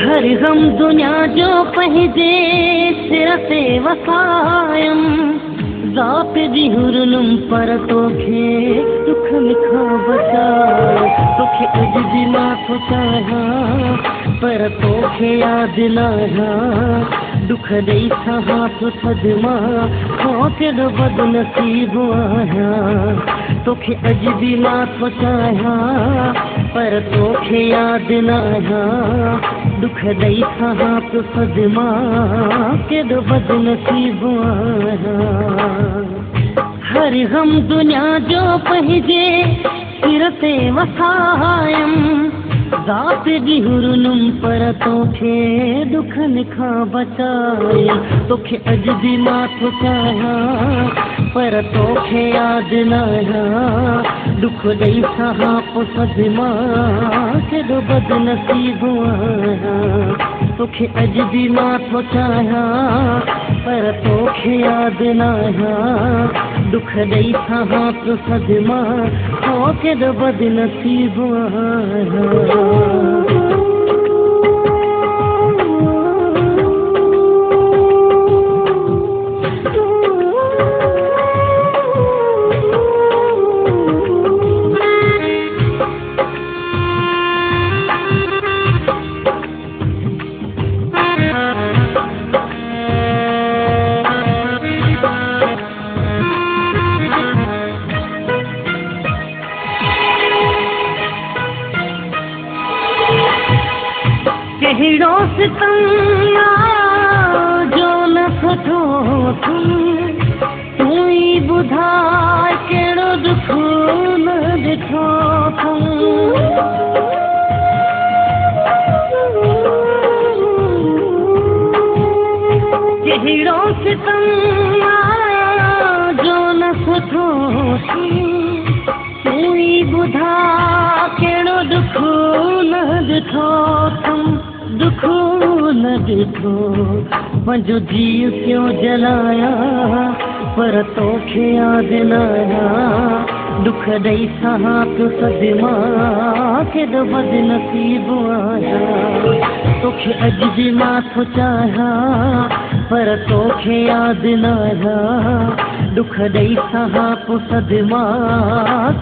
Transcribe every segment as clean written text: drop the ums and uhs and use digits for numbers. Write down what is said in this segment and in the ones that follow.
हर गम दुनिया जो पहिजे सिर ते वसायम ज़ात जी हुरनुम पर तोखे दुख लिखा बचाए तोखे अज भी ना थो चाहियां पर तोखे याद ना दुख दई सहा तो सदमा के बदनसीब आहियां तोखे अज भी ना थो चाहियां पर तोखे याद ना दुख दई सहा तो सदमा के बदनसीब आहियां हर गम दुनिया जो पहिजे सिर ते वसायम ज़ात जी हुरनुम पर तोखे दुख लिखा बचाए तोखे अज भी ना थो चाहियां पर तोखे याद ना दुख दई सहा पो सदमा केॾो बदनसीब आहियां तोखे अज भी ना थो चाहियां पर तोखे याद ना दुख दई सहा पो सदमा केॾो बदनसीब आहियां कहिड़ो सितम जो न सठो तूं ई ॿुधाए कहिड़ो दुख न ॾिठो कहिड़ो सितम जो न सठो तूं ई ॿुधाए कहिड़ो दुख न ॾिठो दुख न ॾिठो मुंहिंजो जीउ क्यों जलाया पर तोखे याद न दुख ॾई सहा पियो सदमा केॾो बदनसीब आहियां तोखे अॼु बि ना थो चाहियां पर तोखे याद न दुख ॾई सहा पियो सदमा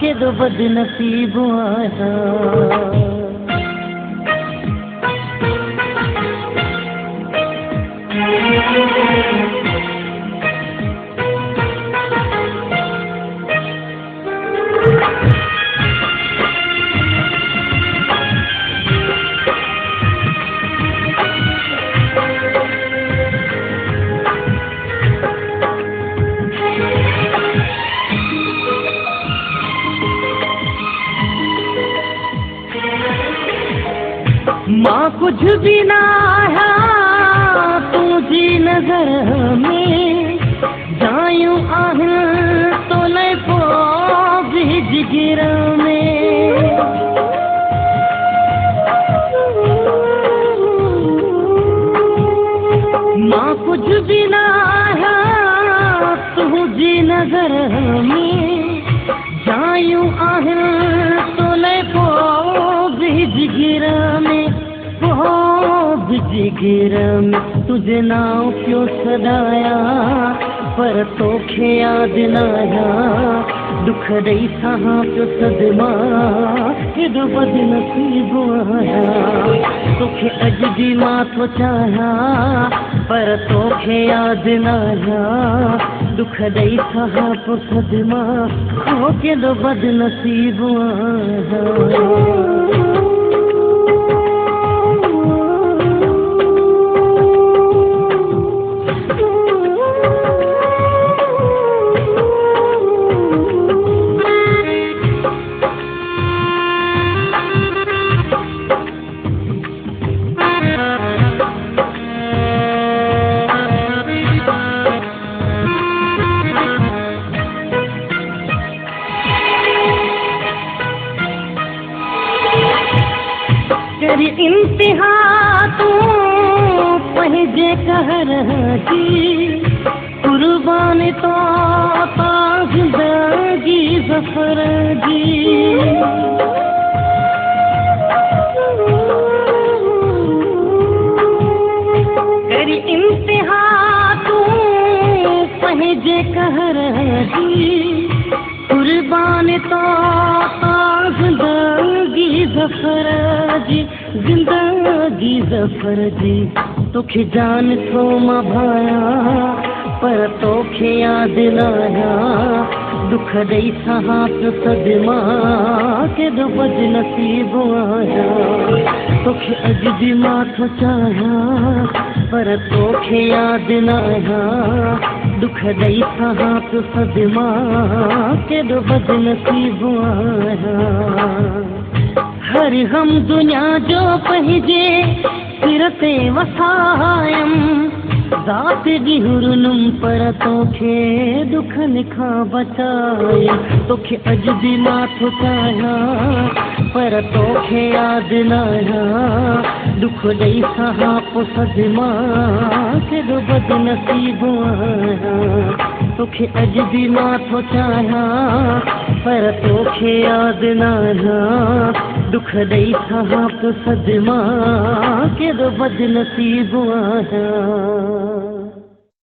केॾो बदनसीब आहियां मां कुछ भी ना तुझी नजर में जायूं आहिनि तो न पोइ बि जिगर में मां कुछ भी ना तुझी नजर में जायूं आहिनि तो न पोइ बि जिगर में जिगर में तुझे नाम क्यों सदाया पर तोखे याद ना दुख ॾई सहा पियो सदमा केॾो बदनसीब आहियां तोखे अॼु बि मां थो चाहियां पर तोखे याद ना दुख ॾई सहा पियो सदमा केॾो बदनसीब आहियां तेरी इंतहा तू पंहिंजे कहर जी कुर्बानी तो ज़िंदगी ज़फ़र जी ज़हर जी कुर्बान तो ज़िंदगी ज़फ़र जी ज़िंदगी ज़फ़र जी तोखे जान थो मां भाया पर तोखे यादि न आया दुख ॾेई सहां पियो सदमा केॾो बदनसीब आहियां तोखे अॼु बि मां थो चाहियां पर तोखे यादि न आया दुख ॾेई सहां पियो सदमा केॾो बदनसीब आहियां हर गम दुनिया जो पंहिंजे सिर ते वसायमि ज़ात जी हुरनुम पर तोखे दुखनि खां बचाए तोखे अॼु बि मां थो चाहियां पर तोखे यादि न आया दुख ॾेई सहां पोइ सदमा केॾो बदनसीब आहियां तोखे अॼु बि मां थो चाहियां पर तोखे यादि न आया दुख ॾेई सहां पोइ सदमा केॾो बदनसीब आहियां